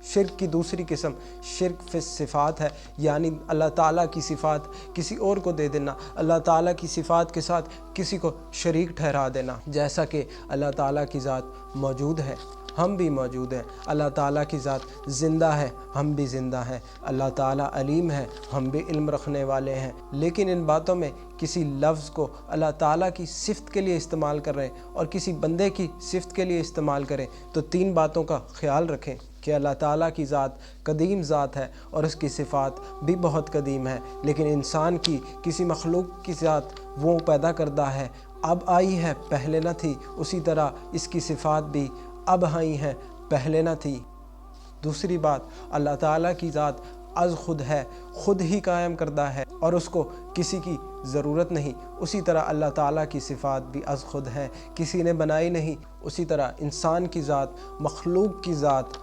شرک کی دوسری قسم شرک فی الصفات ہے، یعنی اللہ تعالیٰ کی صفات کسی اور کو دے دینا، اللہ تعالیٰ کی صفات کے ساتھ کسی کو شریک ٹھہرا دینا۔ جیسا کہ اللہ تعالیٰ کی ذات موجود ہے، ہم بھی موجود ہیں، اللہ تعالیٰ کی ذات زندہ ہے، ہم بھی زندہ ہیں، اللہ تعالیٰ علیم ہے، ہم بھی علم رکھنے والے ہیں، لیکن ان باتوں میں کسی لفظ کو اللہ تعالیٰ کی صفت کے لیے استعمال کر رہے ہیں اور کسی بندے کی صفت کے لیے استعمال کریں تو تین باتوں کا خیال رکھیں کہ اللہ تعالیٰ کی ذات قدیم ذات ہے اور اس کی صفات بھی بہت قدیم ہے، لیکن انسان کی کسی مخلوق کی ذات وہ پیدا کردہ ہے، اب آئی ہے پہلے نہ تھی، اسی طرح اس کی صفات بھی اب آئی ہیں پہلے نہ تھی۔ دوسری بات، اللہ تعالیٰ کی ذات از خود ہے، خود ہی قائم کردہ ہے اور اس کو کسی کی ضرورت نہیں، اسی طرح اللہ تعالیٰ کی صفات بھی از خود ہیں، کسی نے بنائی نہیں۔ اسی طرح انسان کی ذات مخلوق کی ذات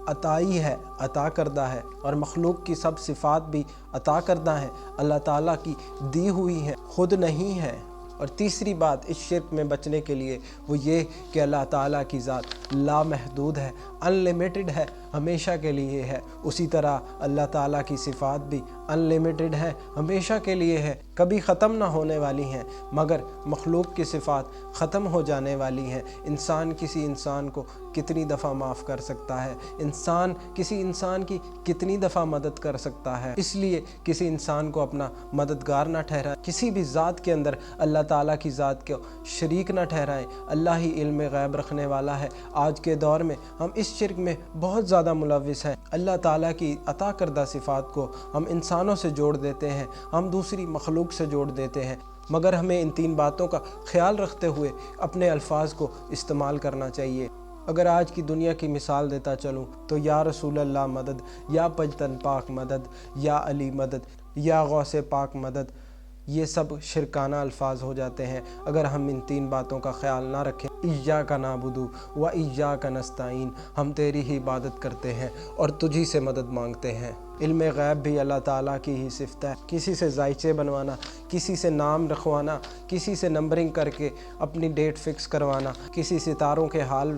عطائی ہے، عطا کردہ ہے، اور مخلوق کی سب صفات بھی عطا کردہ ہیں، اللہ تعالیٰ کی دی ہوئی ہیں، خود نہیں ہے۔ اور تیسری بات اس شرک میں بچنے کے لیے وہ یہ کہ اللہ تعالیٰ کی ذات لامحدود ہے، انلیمیٹڈ ہے، ہمیشہ کے لیے ہے، اسی طرح اللہ تعالیٰ کی صفات بھی انلیمیٹڈ ہے، ہمیشہ کے لیے ہے، کبھی ختم نہ ہونے والی ہیں، مگر مخلوق کی صفات ختم ہو جانے والی ہیں۔ انسان کسی انسان کو کتنی دفعہ معاف کر سکتا ہے، انسان کسی انسان کی کتنی دفعہ مدد کر سکتا ہے، اس لیے کسی انسان کو اپنا مددگار نہ ٹھہرائیں، کسی بھی ذات کے اندر اللہ تعالیٰ کی ذات کو شریک نہ ٹھہرائیں، اللہ ہی علم غیب رکھنے والا ہے۔ آج کے دور میں ہم اس شرک میں بہت زیادہ ملوث ہیں، اللہ تعالیٰ کی عطا کردہ صفات کو ہم انسانوں سے جوڑ دیتے ہیں، ہم دوسری مخلوق سے جوڑ دیتے ہیں، مگر ہمیں ان تین باتوں کا خیال رکھتے ہوئے اپنے الفاظ کو استعمال کرنا چاہیے۔ اگر آج کی دنیا کی مثال دیتا چلوں تو یا رسول اللہ مدد، یا پجتن پاک مدد، یا علی مدد، یا غوث پاک مدد، یہ سب شرکانہ الفاظ ہو جاتے ہیں اگر ہم ان تین باتوں کا خیال نہ رکھیں۔ ایاک نعبد و ایاک نستعین، ہم تیری ہی عبادت کرتے ہیں اور تجھی سے مدد مانگتے ہیں۔ علم غیب بھی اللہ تعالیٰ کی ہی صفت ہے، کسی سے ذائچے بنوانا، کسی سے نام رکھوانا، کسی سے نمبرنگ کر کے اپنی ڈیٹ فکس کروانا، کسی ستاروں کے حال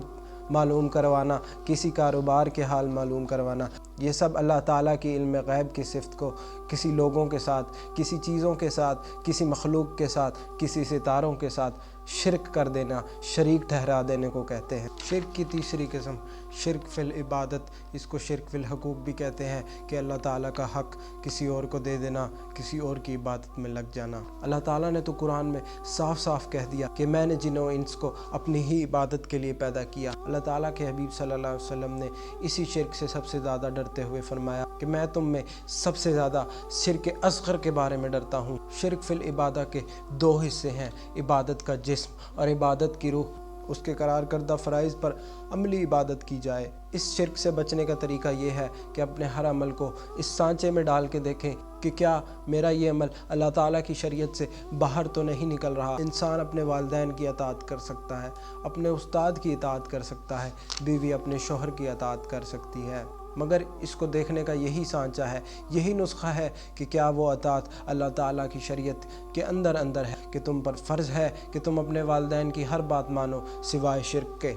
معلوم کروانا، کسی کاروبار کے حال معلوم کروانا، یہ سب اللہ تعالیٰ کی علم غیب کی صفت کو کسی لوگوں کے ساتھ، کسی چیزوں کے ساتھ، کسی مخلوق کے ساتھ، کسی ستاروں کے ساتھ شرک کر دینا، شریک ٹھہرا دینے کو کہتے ہیں۔ شرک کی تیسری قسم شرک فی العبادت، اس کو شرک فی الحقوق بھی کہتے ہیں کہ اللہ تعالیٰ کا حق کسی اور کو دے دینا، کسی اور کی عبادت میں لگ جانا۔ اللہ تعالیٰ نے تو قرآن میں صاف صاف کہہ دیا کہ میں نے جن و انس کو اپنی ہی عبادت کے لیے پیدا کیا۔ اللہ تعالیٰ کے حبیب صلی اللہ علیہ وسلم نے اسی شرک سے سب سے زیادہ ڈرتے ہوئے فرمایا کہ میں تم میں سب سے زیادہ شرک اصغر کے بارے میں ڈرتا ہوں۔ شرک فی العبادہ کے دو حصے ہیں، عبادت کا جسم اور عبادت کی روح، اس کے قرار کردہ فرائض پر عملی عبادت کی جائے۔ اس شرک سے بچنے کا طریقہ یہ ہے کہ اپنے ہر عمل کو اس سانچے میں ڈال کے دیکھیں کہ کیا میرا یہ عمل اللہ تعالیٰ کی شریعت سے باہر تو نہیں نکل رہا۔ انسان اپنے والدین کی اطاعت کر سکتا ہے، اپنے استاد کی اطاعت کر سکتا ہے، بیوی اپنے شوہر کی اطاعت کر سکتی ہے، مگر اس کو دیکھنے کا یہی سانچہ ہے، یہی نسخہ ہے کہ کیا وہ اطاعت اللہ تعالیٰ کی شریعت کے اندر ہے، کہ تم پر فرض ہے کہ تم اپنے والدین کی ہر بات مانو سوائے شرک کے۔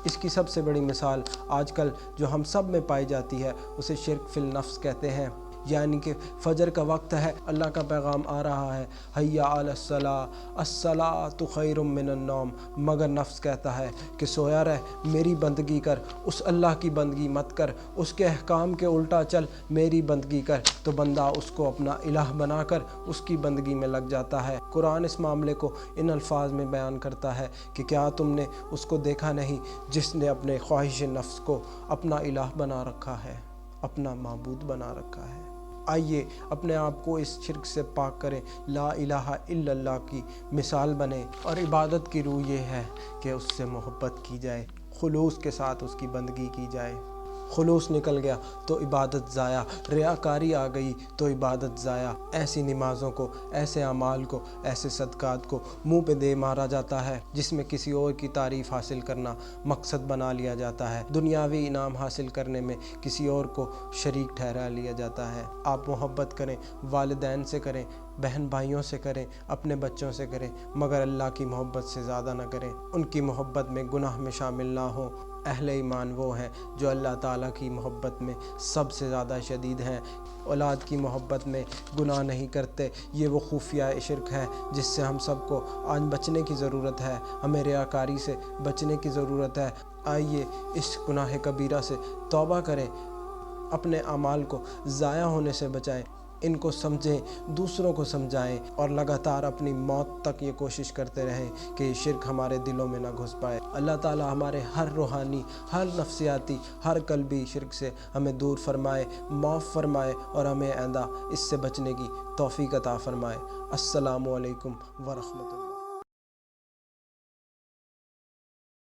اس کی سب سے بڑی مثال آج کل جو ہم سب میں پائی جاتی ہے اسے شرک فی النفس کہتے ہیں، یعنی کہ فجر کا وقت ہے، اللہ کا پیغام آ رہا ہے، حی علی الصلاۃ، الصلاۃ خیر من النوم، مگر نفس کہتا ہے کہ سویا رہ، میری بندگی کر، اس اللہ کی بندگی مت کر، اس کے احکام کے الٹا چل، میری بندگی کر، تو بندہ اس کو اپنا الہ بنا کر اس کی بندگی میں لگ جاتا ہے۔ قرآن اس معاملے کو ان الفاظ میں بیان کرتا ہے کہ کیا تم نے اس کو دیکھا نہیں جس نے اپنے خواہش نفس کو اپنا الہ بنا رکھا ہے، اپنا معبود بنا رکھا ہے۔ آئیے اپنے آپ کو اس شرک سے پاک کریں، لا الہ الا اللہ کی مثال بنیں، اور عبادت کی روح یہ ہے کہ اس سے محبت کی جائے، خلوص کے ساتھ اس کی بندگی کی جائے۔ خلوص نکل گیا تو عبادت ضائع، ریاکاری آ گئی تو عبادت ضائع۔ ایسی نمازوں کو، ایسے اعمال کو، ایسے صدقات کو منہ پہ دے مارا جاتا ہے جس میں کسی اور کی تعریف حاصل کرنا مقصد بنا لیا جاتا ہے، دنیاوی انعام حاصل کرنے میں کسی اور کو شریک ٹھہرا لیا جاتا ہے۔ آپ محبت کریں، والدین سے کریں، بہن بھائیوں سے کریں، اپنے بچوں سے کریں، مگر اللہ کی محبت سے زیادہ نہ کریں، ان کی محبت میں گناہ میں شامل نہ ہوں۔ اہل ایمان وہ ہیں جو اللہ تعالیٰ کی محبت میں سب سے زیادہ شدید ہیں، اولاد کی محبت میں گناہ نہیں کرتے۔ یہ وہ خفیہ شرک ہے جس سے ہم سب کو آج بچنے کی ضرورت ہے، ہمیں ریاکاری سے بچنے کی ضرورت ہے۔ آئیے اس گناہ کبیرہ سے توبہ کریں، اپنے اعمال کو ضائع ہونے سے بچائیں، ان کو سمجھیں، دوسروں کو سمجھائیں، اور لگاتار اپنی موت تک یہ کوشش کرتے رہیں کہ یہ شرک ہمارے دلوں میں نہ گھس پائے۔ اللہ تعالیٰ ہمارے ہر روحانی، ہر نفسیاتی، ہر قلبی شرک سے ہمیں دور فرمائے، معاف فرمائے، اور ہمیں آئندہ اس سے بچنے کی توفیق عطا فرمائے۔ السلام علیکم ورحمۃ اللہ۔